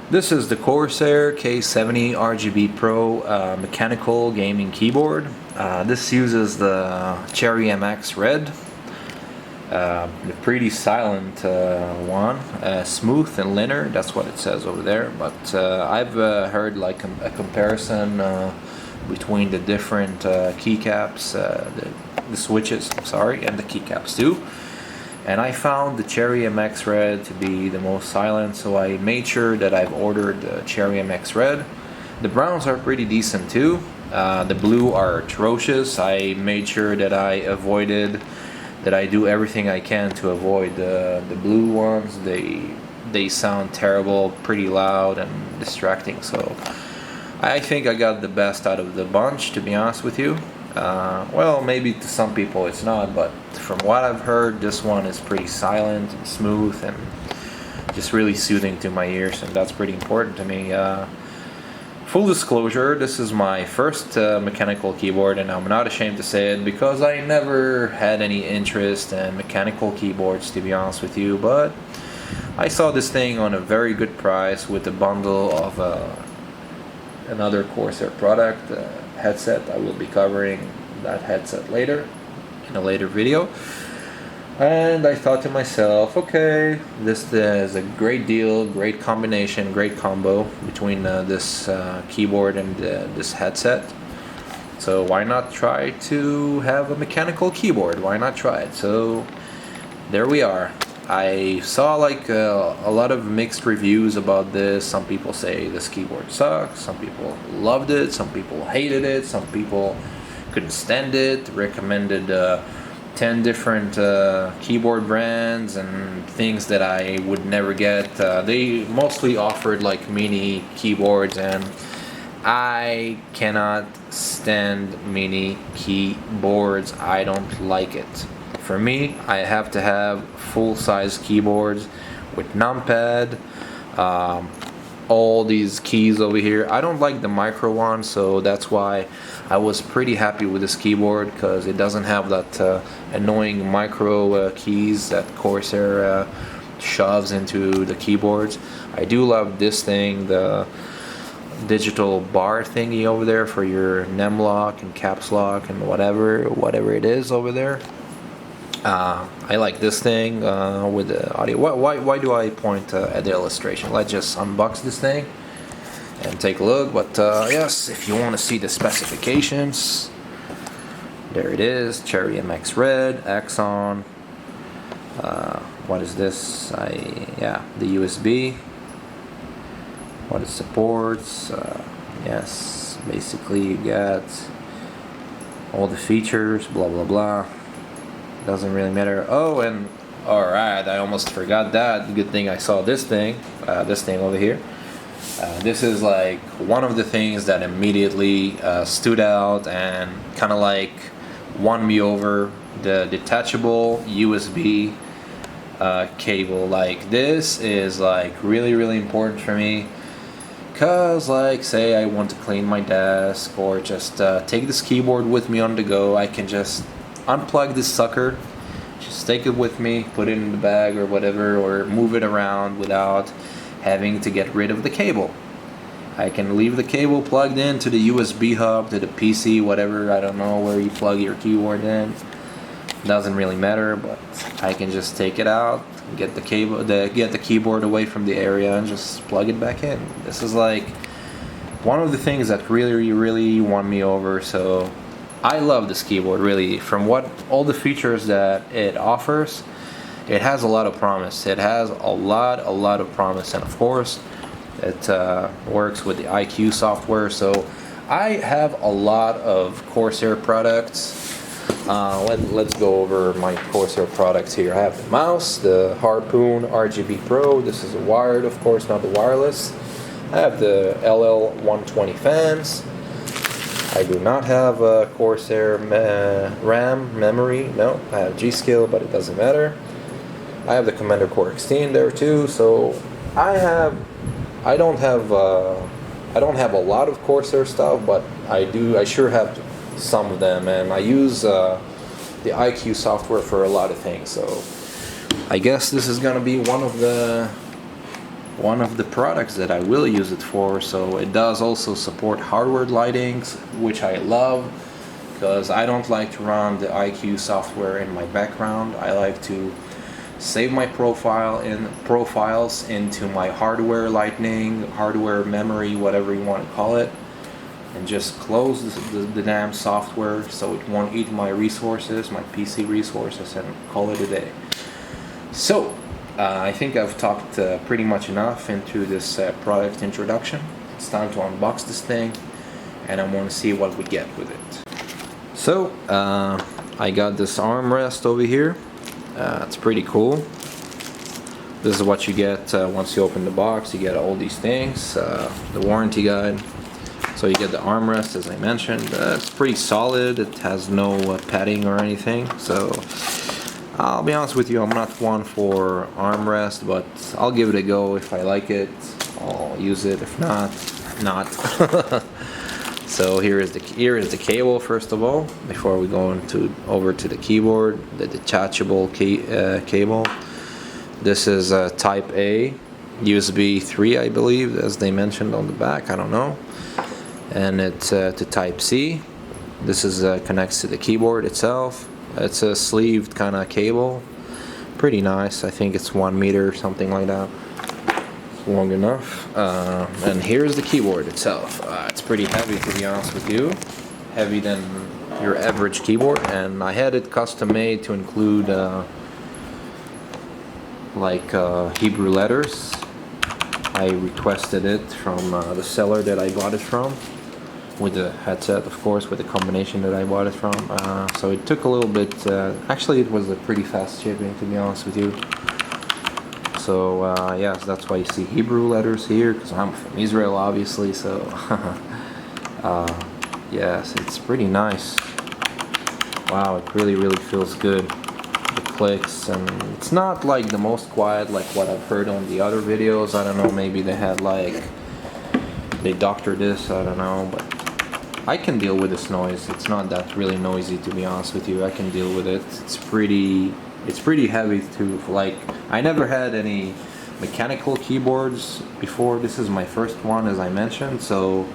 This is the Corsair K70 RGB Pro mechanical gaming keyboard. This uses the Cherry MX Red, the pretty silent one, smooth and linear. That's what it says over there. But I've heard like a comparison between the different keycaps, the switches, sorry, and the keycaps too. And I found the Cherry MX Red to be the most silent, so I made sure that I've ordered the Cherry MX Red. The browns are pretty decent too. The blue are atrocious. I made sure that I do everything I can to avoid the blue ones. They sound terrible, pretty loud and distracting. So I think I got the best out of the bunch, to be honest with you. Well, maybe to some people it's not, but from what I've heard, this one is pretty silent and smooth and just really soothing to my ears, and that's pretty important to me. Full disclosure, this is my first mechanical keyboard, and I'm not ashamed to say it because I never had any interest in mechanical keyboards, to be honest with you, but I saw this thing on a very good price with a bundle of another Corsair product, headset. I will be covering that headset later in a later video, and I thought to myself, okay, this is a great deal, great combination, great combo between this keyboard and this headset, so why not try to have a mechanical keyboard? Why not try it? So there we are. I saw like a lot of mixed reviews about this. Some people say this keyboard sucks, some people loved it, some people hated it, some people couldn't stand it, recommended 10 different keyboard brands and things that I would never get. They mostly offered like mini keyboards, and I cannot stand mini keyboards. I don't like it. For me, I have to have full-size keyboards with numpad, all these keys over here. I don't like the micro one, so that's why I was pretty happy with this keyboard, because it doesn't have that annoying micro keys that Corsair shoves into the keyboards. I do love this thing, the digital bar thingy over there for your NEM lock and caps lock and whatever it is over there. I like this thing with the audio. Why do I point at the illustration? Let's just unbox this thing and take a look. But yes, if you want to see the specifications, there it is. Cherry MX Red, Axon. What is this? The USB. What it supports. Yes, basically you got all the features, blah blah blah. Doesn't really matter. Oh, and alright, I almost forgot that. Good thing I saw this thing over here. This is like one of the things that immediately stood out and kind of like won me over. The detachable USB cable. Like, this is like really important for me, because like, say I want to clean my desk or just take this keyboard with me on the go, I can just unplug this sucker, just take it with me, put it in the bag or whatever, or move it around without having to get rid of the cable. I can leave the cable plugged in to the USB hub, to the PC, whatever. I don't know where you plug your keyboard in, doesn't really matter, but I can just take it out, get the keyboard away from the area and just plug it back in. This is like one of the things that really won me over. So I love this keyboard, really. From all the features that it offers, it has a lot of promise. It has a lot of promise, and of course, it works with the IQ software. So I have a lot of Corsair products. Let's go over my Corsair products here. I have the mouse, the Harpoon RGB Pro. This is a wired, of course, not the wireless. I have the LL120 fans. I do not have a Corsair RAM memory. No, I have G-Skill, but it doesn't matter. I have the Commander Core X there too. So I don't have a lot of Corsair stuff, but I sure have some of them, and I use the IQ software for a lot of things. So I guess this is gonna be one of the one of the products that I will use it for. So it does also support hardware lightings, which I love, because I don't like to run the IQ software in my background. I like to save my profiles into my hardware lighting, hardware memory, whatever you want to call it, and just close the damn software so it won't eat my resources, my PC resources, and call it a day. So I think I've talked pretty much enough into this product introduction. It's time to unbox this thing, and I want to see what we get with it. So I got this armrest over here. It's pretty cool. This is what you get once you open the box. You get all these things, the warranty guide. So you get the armrest, as I mentioned. It's pretty solid. It has no padding or anything. So I'll be honest with you, I'm not one for armrest, but I'll give it a go. If I like it, I'll use it. If not, not. So here is the cable, first of all, before we go over to the keyboard, the detachable cable. This is Type A, USB 3, I believe, as they mentioned on the back. I don't know. And it's to Type C. This is connects to the keyboard itself. It's a sleeved kind of cable, pretty nice. I think it's 1 meter, something like that. It's long enough. And here's the keyboard itself. It's pretty heavy, to be honest with you, heavy than your average keyboard. And I had it custom made to include Hebrew letters. I requested it from the seller that I bought it from, with the headset, of course, with the combination that I bought it from. So it took a little bit, actually it was a pretty fast shipping, to be honest with you. So yes, that's why you see Hebrew letters here, because I'm from Israel, obviously. So yes, it's pretty nice. Wow, it really feels good. The clicks, and it's not like the most quiet like what I've heard on the other videos. I don't know, maybe they had they doctored this, I don't know, but I can deal with this noise. It's not that really noisy, to be honest with you. I can deal with it. It's pretty heavy too. I never had any mechanical keyboards before. This is my first one, as I mentioned, so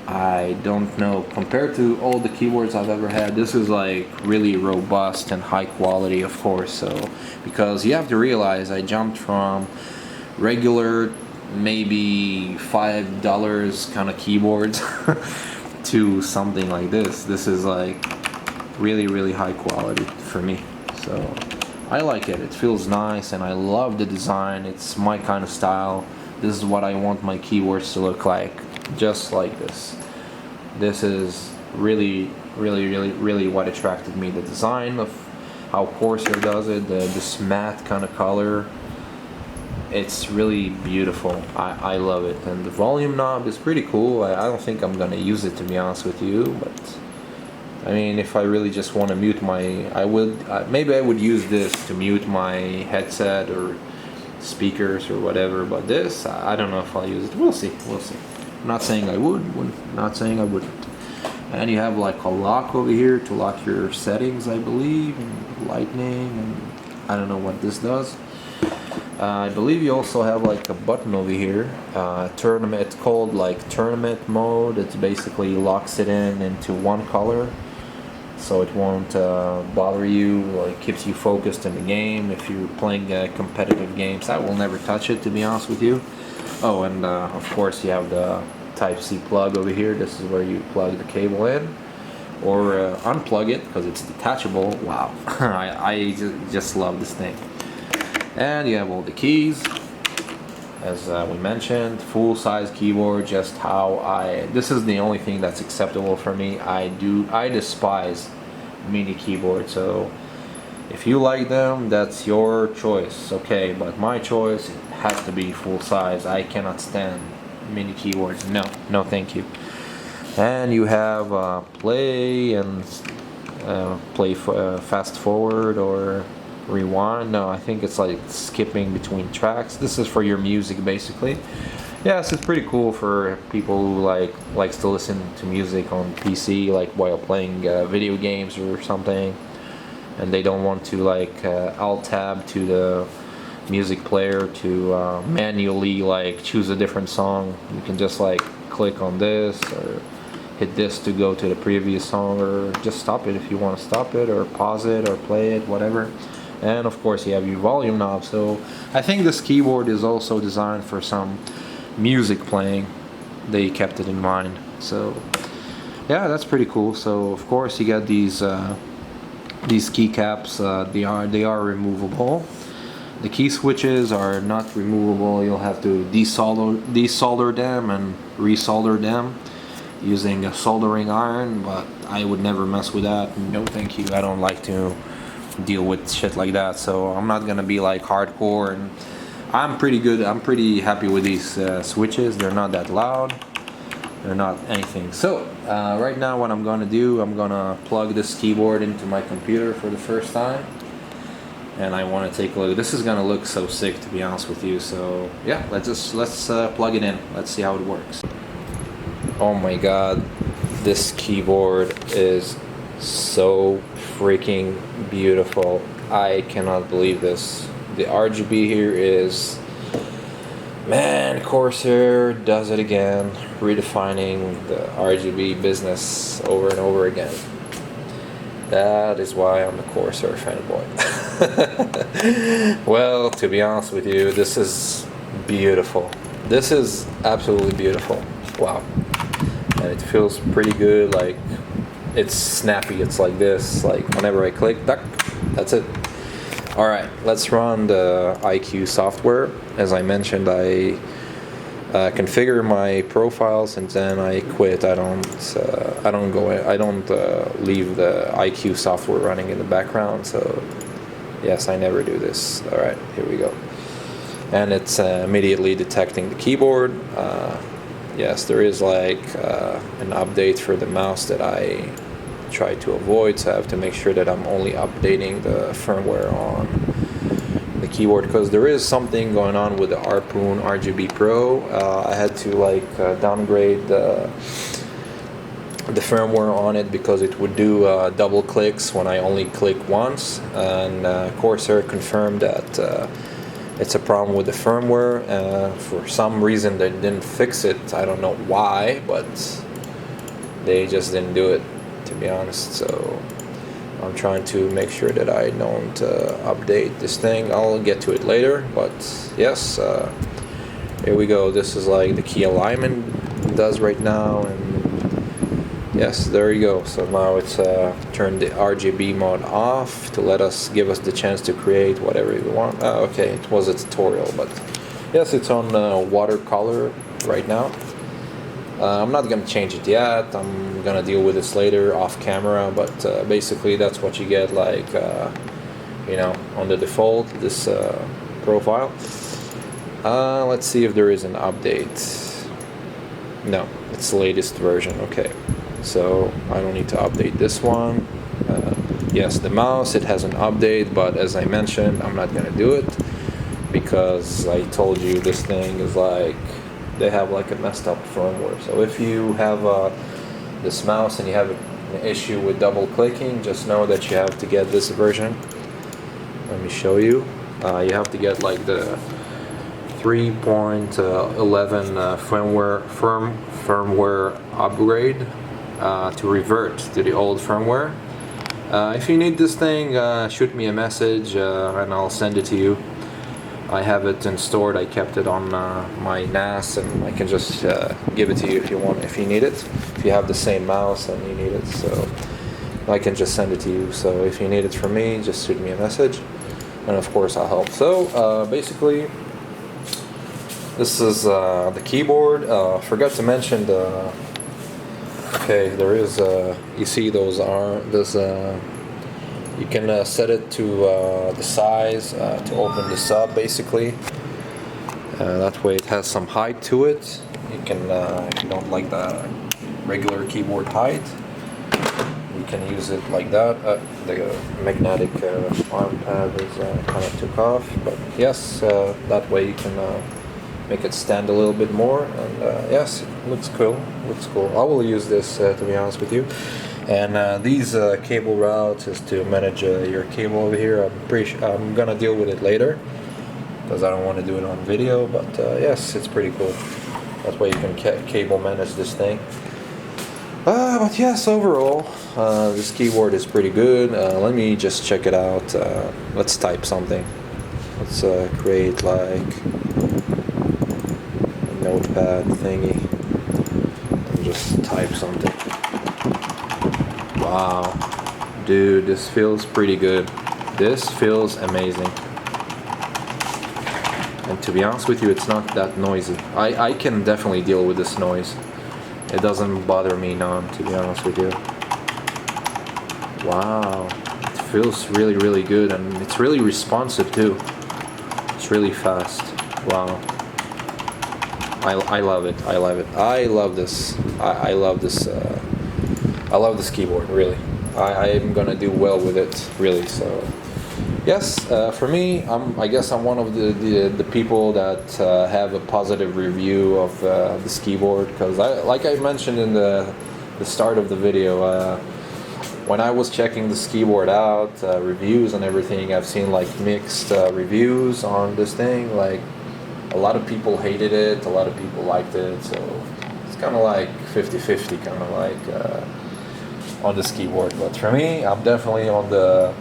I don't know. Compared to all the keyboards I've ever had, this is really robust and high quality, of course. So because you have to realize, I jumped from regular maybe $5 kind of keyboards to something like this. This is really high quality for me. So I like it. It feels nice, and I love the design. It's my kind of style. This is what I want my keyboards to look like, just like this. This is really what attracted me. The design of how Corsair does it, this matte kind of color. It's really beautiful. I love it. And the volume knob is pretty cool. I don't think I'm gonna use it, to be honest with you, but I mean, if I really just want to mute maybe I would use this to mute my headset or speakers or whatever, but this, I don't know if I'll use it. We'll see. I'm not saying I would, not saying I wouldn't. And you have a lock over here to lock your settings, I believe, and lightning, and I don't know what this does. I believe you also have a button over here, tournament. It's called tournament mode. It basically locks it into one color, so it won't bother you, keeps you focused in the game. If you're playing competitive games, I will never touch it, to be honest with you. Oh, and of course you have the Type-C plug over here. This is where you plug the cable in, or unplug it, because it's detachable. Wow, I just love this thing. And you have all the keys, as we mentioned, full-size keyboard. Just this is the only thing that's acceptable for me. I despise mini keyboards, so if you like them, that's your choice, okay, but my choice, it has to be full-size. I cannot stand mini keyboards. No thank you. And you have play and fast forward or rewind. No, I think it's skipping between tracks. This is for your music, basically. Yes, it's pretty cool for people who likes to listen to music on PC, while playing video games or something, and they don't want to alt tab to the music player to manually like choose a different song. You can just like click on this or hit this to go to the previous song, or just stop it if you want to stop it, or pause it or play it, whatever. And of course you have your volume knob. So I think this keyboard is also designed for some music playing. They kept it in mind. So yeah, that's pretty cool. So of course you got these keycaps. They are removable. The key switches are not removable. You'll have to desolder them and resolder them using a soldering iron, but I would never mess with that. No thank you. I don't like to deal with shit like that, so I'm not gonna be like hardcore. And I'm pretty good. I'm pretty happy with these switches. They're not that loud. They're not anything. So right now what I'm gonna do, I'm gonna plug this keyboard into my computer for the first time, and I want to take a look. This is gonna look so sick, to be honest with you. So yeah, let's plug it in. Let's see how it works. Oh my god, this keyboard is so freaking beautiful. I cannot believe this. The RGB here is, man, Corsair does it again, redefining the RGB business over and over again. That is why I'm a Corsair fanboy. Well, to be honest with you, this is beautiful. This is absolutely beautiful. Wow. And it feels pretty good. Like, it's snappy. It's like this. Like, whenever I click, that's it. Alright, let's run the IQ software. As I mentioned, I configure my profiles and then I quit. I don't leave the IQ software running in the background. So yes, I never do this. Alright, here we go. And it's immediately detecting the keyboard. Yes, there is like an update for the mouse that I try to avoid, so I have to make sure that I'm only updating the firmware on the keyboard, because there is something going on with the Harpoon RGB Pro. I had to like downgrade the firmware on it because it would do double clicks when I only click once, and Corsair confirmed that it's a problem with the firmware. For some reason they didn't fix it. I don't know why, but they just didn't do it, to be honest. So I'm trying to make sure that I don't update this thing. I'll get to it later, but yes, here we go. This is like the key alignment it does right now, and yes, there you go. So now it's turned the RGB mode off to give us the chance to create whatever we want. Okay, it was a tutorial, but yes, it's on watercolor right now. I'm not gonna change it yet. I'm gonna deal with this later off camera, but basically that's what you get, like on the default, this profile. Let's see if there is an update. No, it's the latest version. Okay, so I don't need to update this one. Yes, the mouse, it has an update, but as I mentioned, I'm not gonna do it because I told you this thing is like, they have like a messed up firmware. So if you have this mouse and you have an issue with double clicking, just know that you have to get this version. Let me show you. You have to get like the 3.11 firmware upgrade to revert to the old firmware. If you need this thing, shoot me a message and I'll send it to you. I have it stored. I kept it on my NAS, and I can just give it to you if you want, if you need it. If you have the same mouse and you need it, so I can just send it to you. So if you need it from me, just shoot me a message, and of course I'll help. So basically, this is the keyboard. Forgot to mention the. Okay, there is. You see those are you can set it to the size to open this up, basically. That way it has some height to it. You can, if you don't like the regular keyboard height, you can use it like that. The magnetic arm pad is kind of took off, but yes, that way you can make it stand a little bit more, and yes, it looks cool. Looks cool. I will use this to be honest with you. And these cable routes is to manage your cable over here. I'm gonna deal with it later. because I don't want to do it on video, but yes, it's pretty cool. That way you can cable manage this thing. But yes, overall, this keyboard is pretty good. Let me just check it out. Let's type something. Let's create like a notepad thingy and just type something. Wow, dude, this feels pretty good. This feels amazing. And to be honest with you, it's not that noisy. I can definitely deal with this noise. It doesn't bother me none, to be honest with you. Wow, it feels really, really good, and it's really responsive too. It's really fast. Wow. I love it. I love it. I love this. I love this. I love this keyboard, really. I am gonna do well with it, really. So, yes, for me, I guess I'm one of the people that have a positive review of this keyboard, because like I mentioned in the start of the video, when I was checking this keyboard out, reviews and everything, I've seen like mixed reviews on this thing. Like a lot of people hated it, a lot of people liked it, so it's kind of like 50-50, kind of like on this keyboard. But for me, I'm definitely on the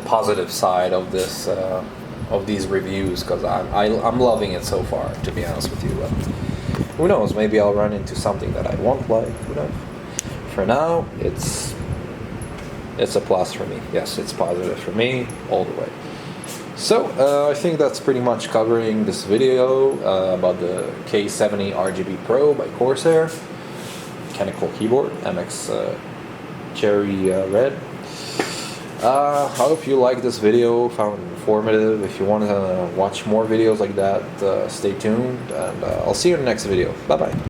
positive side of this of these reviews, because I'm loving it so far, to be honest with you. But who knows, maybe I'll run into something that I won't like, who knows. For now, it's a plus for me. Yes, it's positive for me all the way. So I think that's pretty much covering this video about the K70 RGB Pro by Corsair, mechanical keyboard, MX Cherry Red. I hope you liked this video, found it informative. If you want to watch more videos like that, stay tuned, and I'll see you in the next video. Bye bye.